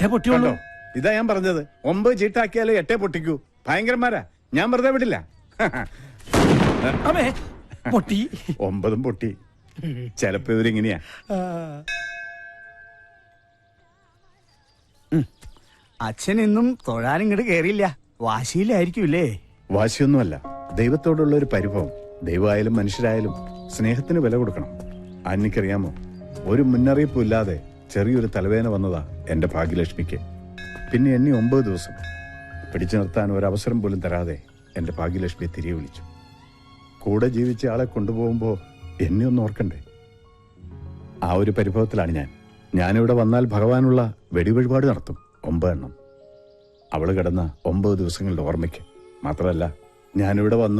8 പൊട്ടിയുള്ളൂ. ഇതാ ഞാൻ പറഞ്ഞത്, 9 ചീട്ടാക്കിയാലേ 8 പൊട്ടിക്കൂ. ഭയങ്കരന്മാരാ, ഞാൻ വെറുതെ വിടില്ല. അമ്മേ പൊട്ടി. 9 പൊട്ടി. ചിലപ്പോ ഇവരിങ്ങനെയാ. അച്ഛൻ ഇന്നും തൊഴാനിങ്ങോട്ട് കേറിയില്ല. വാശിയിലായിരിക്കൂലേ? വാശിയൊന്നുമല്ല, ദൈവത്തോടുള്ള ഒരു പരിഭവം. ദൈവമായാലും മനുഷ്യരായാലും സ്നേഹത്തിന് വില കൊടുക്കണം. അന്നിക്കറിയാമോ, ഒരു മുന്നറിയിപ്പും ഇല്ലാതെ ചെറിയൊരു തലവേദന വന്നതാ എന്റെ ഭാഗ്യലക്ഷ്മിക്ക്. പിന്നെ എന്നെ 9 ദിവസം പിടിച്ചു നിർത്താൻ ഒരവസരം പോലും തരാതെ എന്റെ ഭാഗ്യലക്ഷ്മിയെ തിരികെ വിളിച്ചു. കൂടെ ജീവിച്ച ആളെ കൊണ്ടുപോകുമ്പോ എന്നെ ഒന്ന് ഓർക്കണ്ടേ? ആ ഒരു പരിഭവത്തിലാണ് ഞാനിവിടെ വന്നാൽ ഭഗവാനുള്ള വെടിവഴിപാട് നടത്തും, 9 എണ്ണം. അവള് കിടന്ന 9 ദിവസങ്ങളുടെ ഓർമ്മയ്ക്ക്. മാത്രമല്ല, ഞാനിവിടെ വന്നു